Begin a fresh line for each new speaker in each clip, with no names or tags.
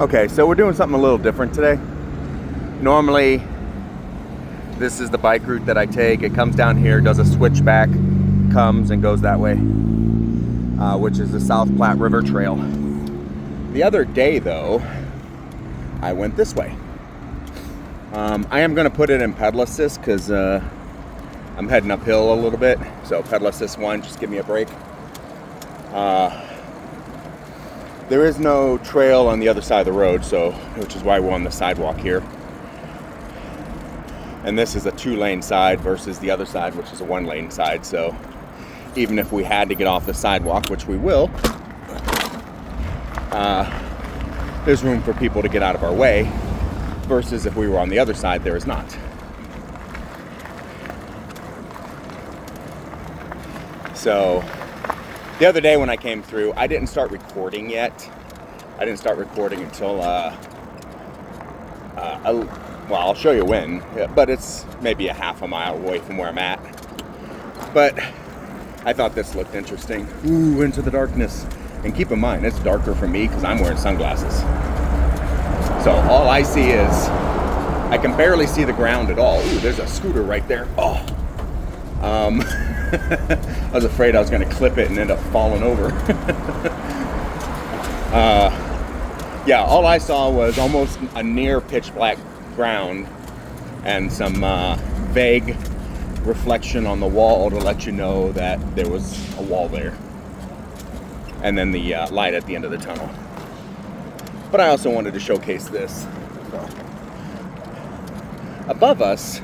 Okay, so we're doing something a little different today. Normally, this is the bike route that I take. It comes down here, does a switchback, comes and goes that way, which is the South Platte River Trail. The other day, though, I went this way. I am going to put it in pedal assist because I'm heading uphill a little bit. So pedal assist 1, just give me a break. There is no trail on the other side of the road, which is why we're on the sidewalk here. And this is a 2-lane side versus the other side, which is a 1-lane side. So even if we had to get off the sidewalk, which we will, there's room for people to get out of our way, versus if we were on the other side, there is not. So the other day when I came through, I didn't start recording yet. I didn't start recording until, I'll show you when, but it's maybe a half a mile away from where I'm at. But I thought this looked interesting. Ooh, into the darkness. And keep in mind, it's darker for me because I'm wearing sunglasses. So all I see is, I can barely see the ground at all. Ooh, there's a scooter right there. Oh. I was afraid I was going to clip it and end up falling over. Yeah, all I saw was almost a near pitch black ground and some vague reflection on the wall to let you know that there was a wall there. And then the light at the end of the tunnel. But I also wanted to showcase this. So, above us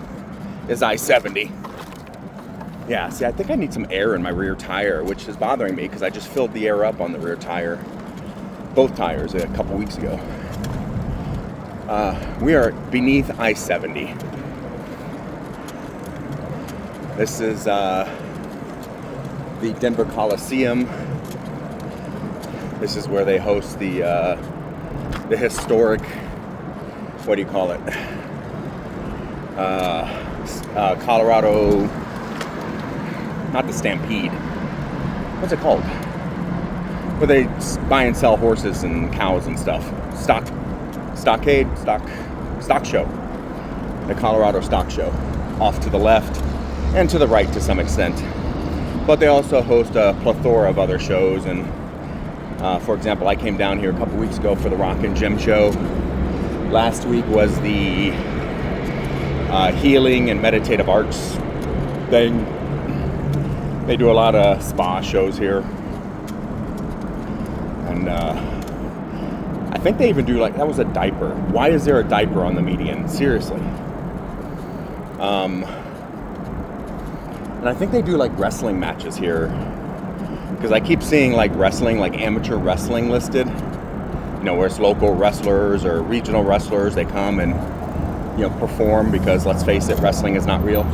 is I-70. Yeah, see, I think I need some air in my rear tire, which is bothering me because I just filled the air up on the rear tire, both tires, a couple weeks ago. We are beneath I-70. This is the Denver Coliseum. This is where they host the historic, what do you call it? Colorado, not the Stampede. What's it called? Where they buy and sell horses and cows and stuff. Stock show. The Colorado Stock Show. Off to the left and to the right to some extent. But they also host a plethora of other shows. And for example, I came down here a couple weeks ago for the Rock and Gym show. Last week was the healing and meditative arts thing. They do a lot of spa shows here. And I think they even do, like, that was a diaper. Why is there a diaper on the median? Seriously. And I think they do, like, wrestling matches here. Because I keep seeing, like, wrestling, like amateur wrestling listed. You know, where it's local wrestlers or regional wrestlers. They come and, you know, perform because, let's face it, wrestling is not real.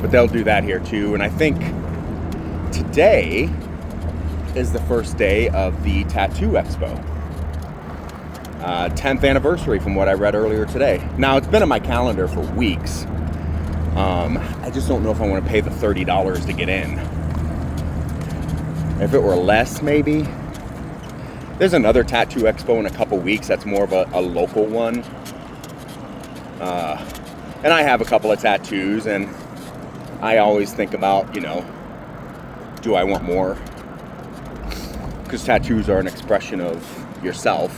But they'll do that here too. And I think today is the first day of the Tattoo Expo. 10th anniversary from what I read earlier today. Now, it's been on my calendar for weeks. I just don't know if I want to pay the $30 to get in. If it were less, maybe. There's another Tattoo Expo in a couple weeks that's more of a local one. And I have a couple of tattoos, and I always think about, you know, do I want more? Because tattoos are an expression of yourself,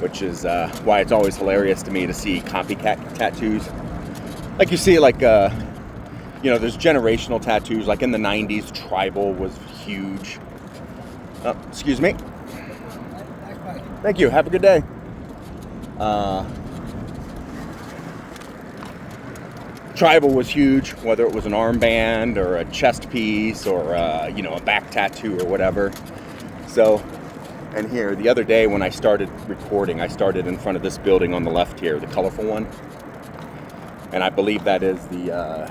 which is why it's always hilarious to me to see copycat tattoos. Like you see, like, you know, there's generational tattoos. Like in the 90s, tribal was huge. Oh, excuse me. Thank you. Have a good day. Tribal was huge, whether it was an armband or a chest piece or, you know, a back tattoo or whatever. So, and here, the other day when I started recording, I started in front of this building on the left here, the colorful one. And I believe that is the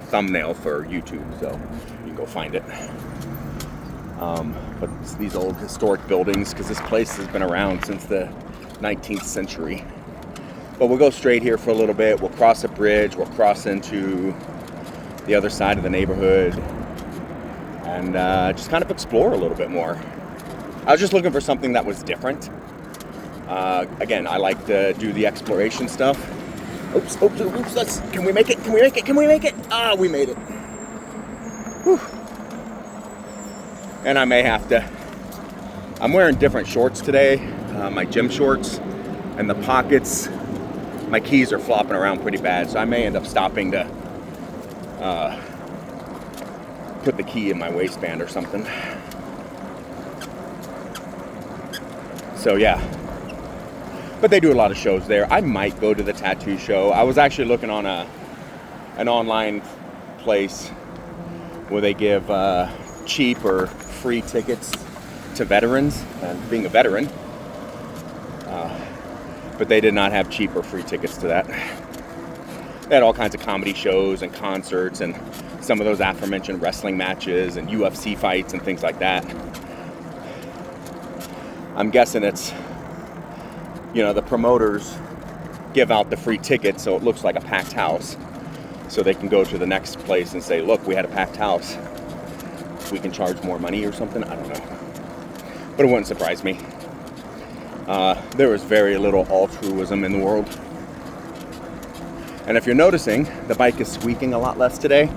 thumbnail for YouTube, so you can go find it. But it's these old historic buildings, because this place has been around since the 19th century. But we'll go straight here for a little bit. We'll cross a bridge. We'll cross into the other side of the neighborhood. and just kind of explore a little bit more. I was just looking for something that was different. Again, I like to do the exploration stuff. Oops, can we make it? Can we make it? Can we make it? Ah, we made it. Whew. And I may have to, I'm wearing different shorts today, my gym shorts, and the pockets, my keys are flopping around pretty bad, so I may end up stopping to put the key in my waistband or something. So yeah, but they do a lot of shows there. I might go to the tattoo show. I was actually looking on an online place where they give cheap or free tickets to veterans, and being a veteran, but they did not have cheap or free tickets to that. They had all kinds of comedy shows and concerts and some of those aforementioned wrestling matches and UFC fights and things like that. I'm guessing it's, the promoters give out the free tickets so it looks like a packed house, so they can go to the next place and say, look, we had a packed house, we can charge more money or something. I don't know, but it wouldn't surprise me. There was very little altruism in the world. And if you're noticing, the bike is squeaking a lot less today.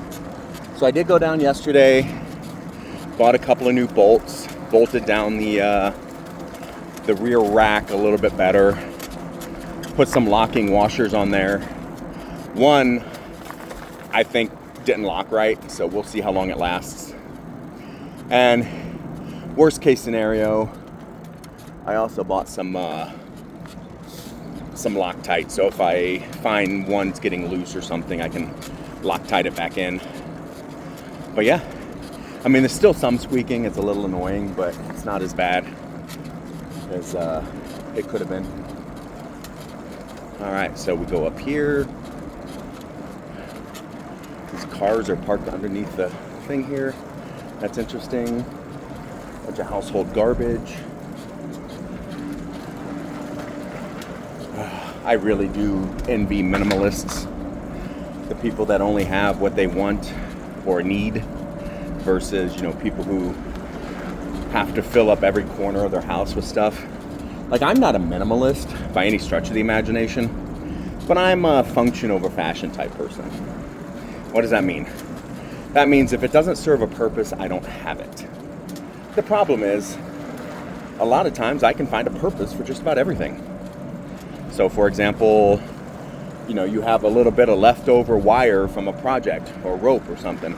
So I did go down yesterday, bought a couple of new bolts, bolted down the rear rack a little bit better, put some locking washers on there. One, I think, didn't lock right, so we'll see how long it lasts. And worst case scenario, I also bought some Loctite, so if I find one's getting loose or something, I can Loctite it back in. But yeah, I mean, there's still some squeaking. It's a little annoying, but it's not as bad as it could have been. All right, so we go up here. These cars are parked underneath the thing here. That's interesting. Bunch of household garbage. I really do envy minimalists, the people that only have what they want or need, versus, people who have to fill up every corner of their house with stuff. Like, I'm not a minimalist by any stretch of the imagination, but I'm a function over fashion type person. What does that mean? That means if it doesn't serve a purpose, I don't have it. The problem is, a lot of times I can find a purpose for just about everything. So for example, you have a little bit of leftover wire from a project or rope or something.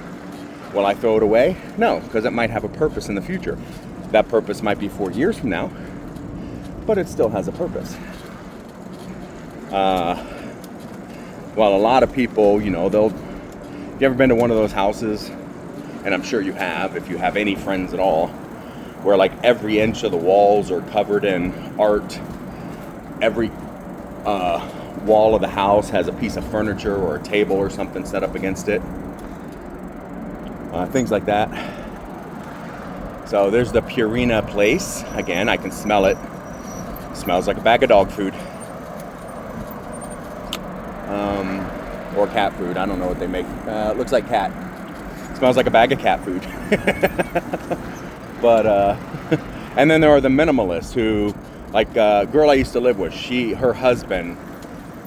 Will I throw it away? No, because it might have a purpose in the future. That purpose might be 4 years from now, but it still has a purpose. Well, a lot of people, you ever been to one of those houses, and I'm sure you have, if you have any friends at all, where like every inch of the walls are covered in art, every wall of the house has a piece of furniture or a table or something set up against it. Things like that. So there's the Purina place. Again, I can smell it. Smells like a bag of dog food. Or cat food. I don't know what they make. It looks like cat. Smells like a bag of cat food. But, and then there are the minimalists who, like a girl I used to live with, her husband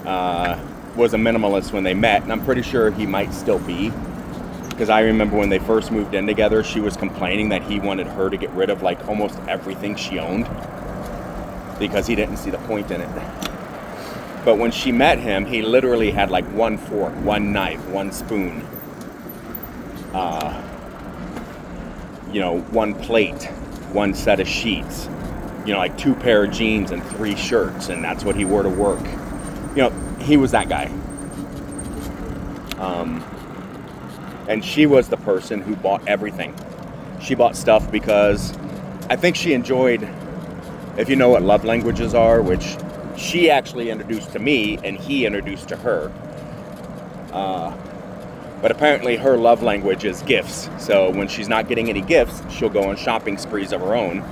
was a minimalist when they met, and I'm pretty sure he might still be, because I remember when they first moved in together, she was complaining that he wanted her to get rid of like almost everything she owned because he didn't see the point in it. But when she met him, he literally had like one fork, one knife, one spoon, one plate, one set of sheets, like 2 pair of jeans and 3 shirts, and that's what he wore to work. He was that guy. And she was the person who bought everything. She bought stuff because I think she enjoyed, if you know what love languages are, which she actually introduced to me and he introduced to her. But apparently her love language is gifts. So when she's not getting any gifts, she'll go on shopping sprees of her own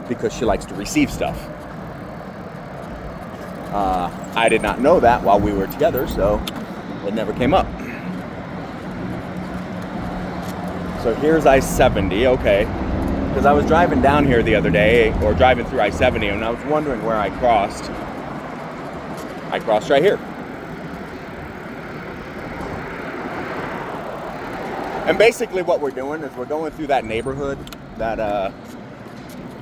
because she likes to receive stuff. I did not know that while we were together, so it never came up. So here's I-70, okay. Because I was driving down here the other day, or driving through I-70, and I was wondering where I crossed. I crossed right here. And basically what we're doing is we're going through that neighborhood that,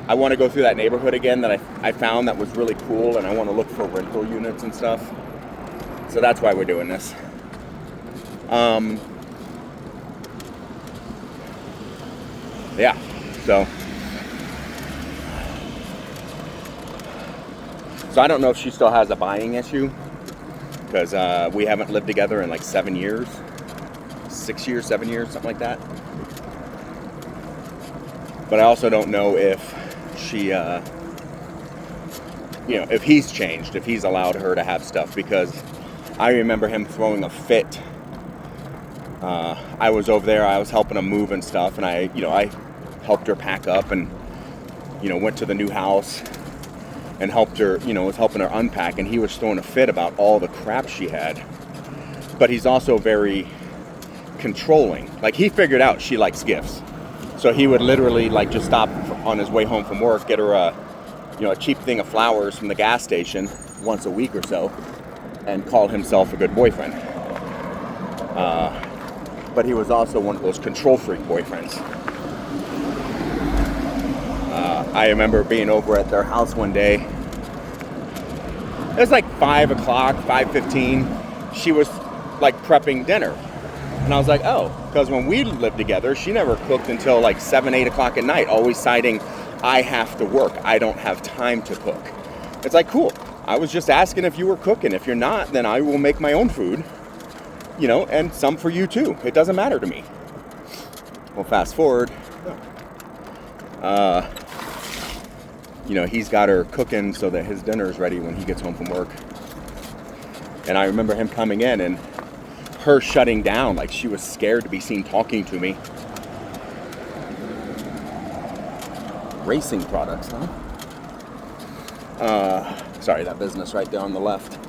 I want to go through that neighborhood again that I found that was really cool, and I want to look for rental units and stuff. So that's why we're doing this. Yeah, so I don't know if she still has a buying issue, because we haven't lived together in like 7 years, 6 years, 7 years, something like that. But I also don't know if she, if he's changed, if he's allowed her to have stuff, because I remember him throwing a fit. I was over there, I was helping him move and stuff, and I helped her pack up and, went to the new house and helped her, was helping her unpack, and he was throwing a fit about all the crap she had. But he's also very controlling. Like, he figured out she likes gifts. So he would literally just stop on his way home from work, get her a cheap thing of flowers from the gas station once a week or so, and call himself a good boyfriend. But he was also one of those control freak boyfriends. I remember being over at their house one day. It was like 5 o'clock, 5:15. She was prepping dinner. And I was like, oh, because when we lived together, she never cooked until 7, 8 o'clock at night, always citing, I have to work. I don't have time to cook. It's like, cool. I was just asking if you were cooking. If you're not, then I will make my own food, and some for you too. It doesn't matter to me. Well, fast forward. He's got her cooking so that his dinner is ready when he gets home from work. And I remember him coming in and her shutting down, like she was scared to be seen talking to me. Racing products, huh? Sorry, that business right there on the left.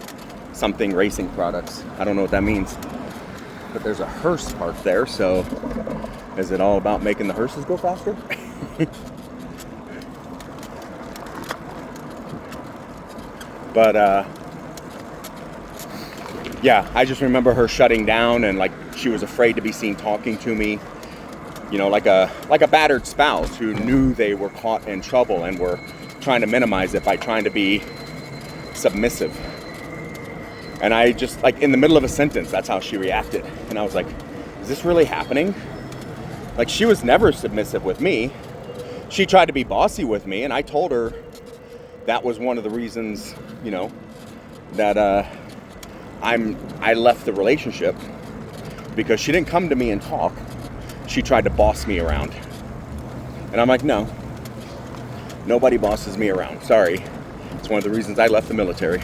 Something racing products. I don't know what that means. But there's a hearse parked there, so is it all about making the hearses go faster? But yeah, I just remember her shutting down, and she was afraid to be seen talking to me, like a battered spouse who knew they were caught in trouble and were trying to minimize it by trying to be submissive. And I just, in the middle of a sentence, that's how she reacted. And I was like, is this really happening? She was never submissive with me. She tried to be bossy with me, and I told her that was one of the reasons, that I left the relationship, because she didn't come to me and talk. She tried to boss me around. And I'm like, no, nobody bosses me around. Sorry. It's one of the reasons I left the military.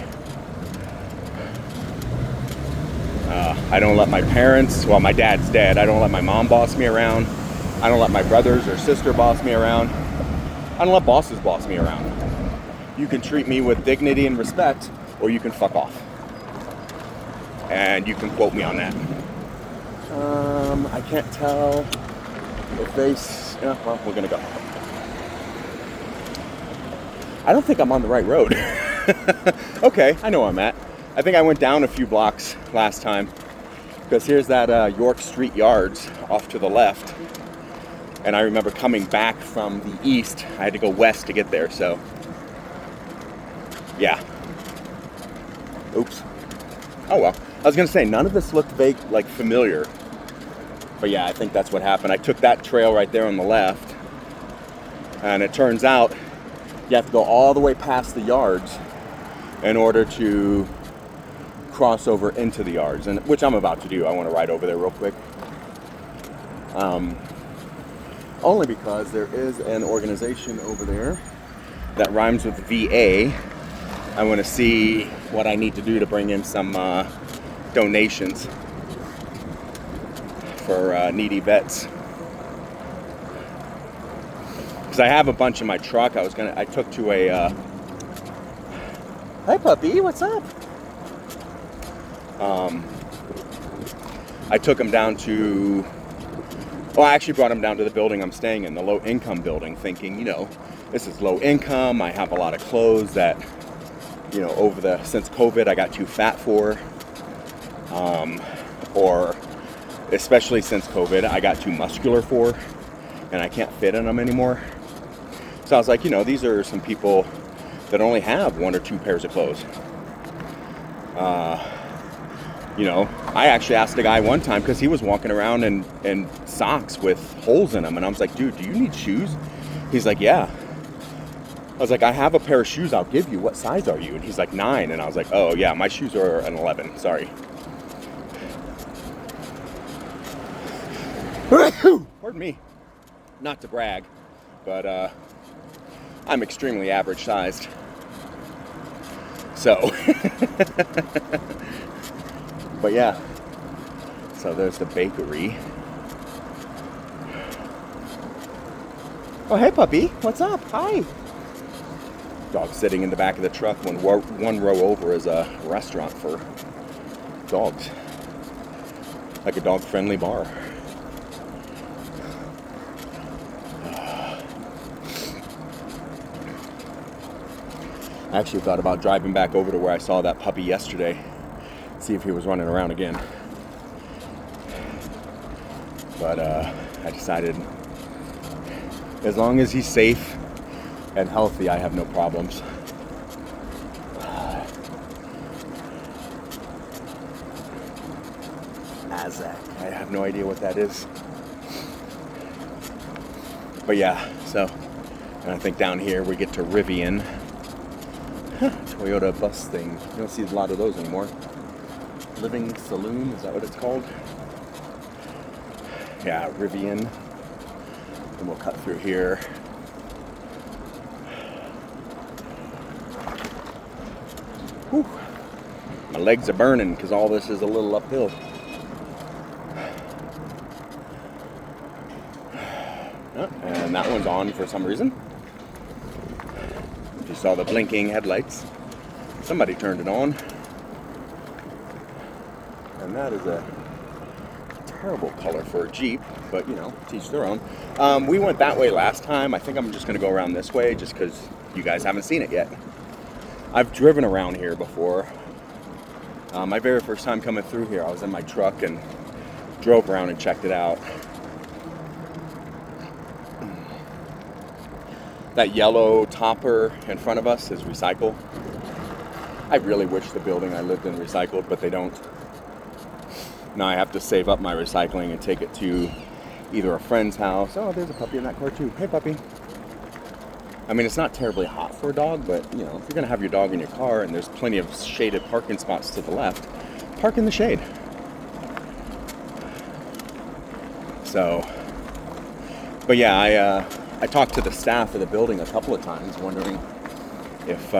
I don't let my parents, well, my dad's dead. I don't let my mom boss me around. I don't let my brothers or sister boss me around. I don't let bosses boss me around. You can treat me with dignity and respect, or you can fuck off. And you can quote me on that. I can't tell if they... Yeah, well, we're gonna go. I don't think I'm on the right road. Okay, I know where I'm at. I think I went down a few blocks last time, because here's that York Street Yards off to the left. And I remember coming back from the east. I had to go west to get there, so... Yeah. Oops. Oh well. I was gonna say, none of this looked vague, familiar. But yeah, I think that's what happened. I took that trail right there on the left. And it turns out you have to go all the way past the yards in order to cross over into the yards, and which I'm about to do. I want to ride over there real quick. Only because there is an organization over there that rhymes with VA. I want to see what I need to do to bring in some donations for needy vets. Because I have a bunch in my truck. I took to a... Hi puppy, what's up? I took him down to Well, I actually brought him down to the building I'm staying in, the low income building, thinking, you know, this is low income. I have a lot of clothes that, you know, since COVID, I got too fat for, or especially since COVID, I got too muscular for, and I can't fit in them anymore. So I was like, you know, these are some people that only have 1 or 2 pairs of clothes. You know, I actually asked a guy one time because he was walking around in socks with holes in them, and I was like, dude, do you need shoes? He's like, yeah. I was like, I have a pair of shoes I'll give you. What size are you? And he's like, 9. And I was like, oh yeah, my shoes are an 11. Sorry. Pardon me. Not to brag, but I'm extremely average sized. So, but yeah, so there's the bakery. Oh, hey puppy, what's up? Hi. Dog sitting in the back of the truck. One row over is a restaurant for dogs, like a dog-friendly bar. I actually thought about driving back over to where I saw that puppy yesterday, see if he was running around again. But I decided, as long as he's safe and healthy, I have no problems. Azak, I have no idea what that is. But yeah, so, and I think down here we get to Rivian. Toyota bus thing. You don't see a lot of those anymore. Living Saloon, is that what it's called? Yeah, Rivian. And we'll cut through here. Whew. My legs are burning because all this is a little uphill. And that one's on for some reason. You saw the blinking headlights. Somebody turned it on. And that is a terrible color for a Jeep, but you know, teach their own. We went that way last time. I think I'm just gonna go around this way just because you guys haven't seen it yet. I've driven around here before. My very first time coming through here, I was in my truck and drove around and checked it out. That yellow topper in front of us is recycle. I really wish the building I lived in recycled, but they don't. Now I have to save up my recycling and take it to either a friend's house. Oh, there's a puppy in that car too. Hey puppy. I mean, it's not terribly hot for a dog, but you know, if you're gonna have your dog in your car and there's plenty of shaded parking spots to the left, park in the shade. So, but yeah, I talked to the staff of the building a couple of times, wondering if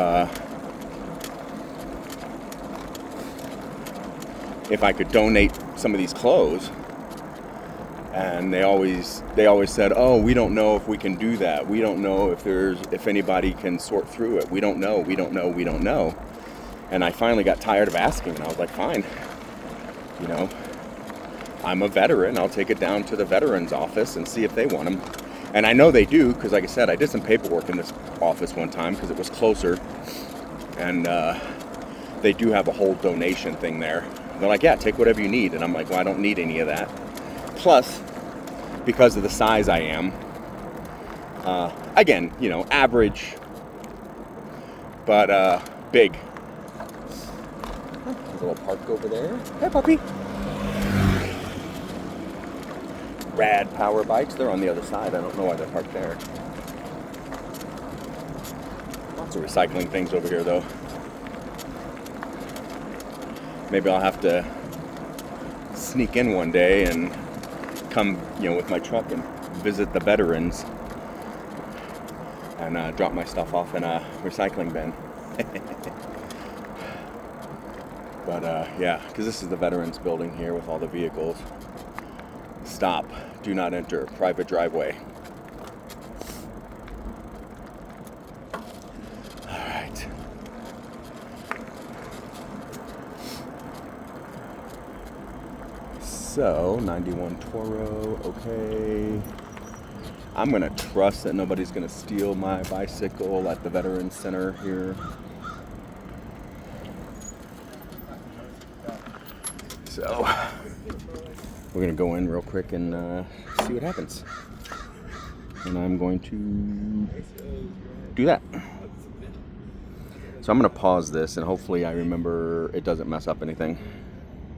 I could donate some of these clothes, and they always said, "Oh, we don't know if we can do that. We don't know if anybody can sort through it. We don't know. We don't know. We don't know." And I finally got tired of asking, and I was like, "Fine, you know, I'm a veteran. I'll take it down to the veterans office and see if they want them." And I know they do, because like I said, I did some paperwork in this office one time because it was closer. And they do have a whole donation thing there. They're like, yeah, take whatever you need. And I'm like, well, I don't need any of that. Plus, because of the size I am, again, you know, average, but big. There's a little park over there. Hey, puppy. Rad power bikes. They're on the other side. I don't know why they're parked there. Lots of recycling things over here, though. Maybe I'll have to sneak in one day and come, you know, with my truck and visit the veterans and drop my stuff off in a recycling bin. But yeah, because this is the veterans building here with all the vehicles. Stop. Do not enter. Private driveway. All right. So, 91 Toro, okay. I'm gonna trust that nobody's gonna steal my bicycle at the Veterans Center here. So, we're gonna go in real quick and see what happens. And I'm going to do that. So I'm gonna pause this and hopefully I remember it doesn't mess up anything.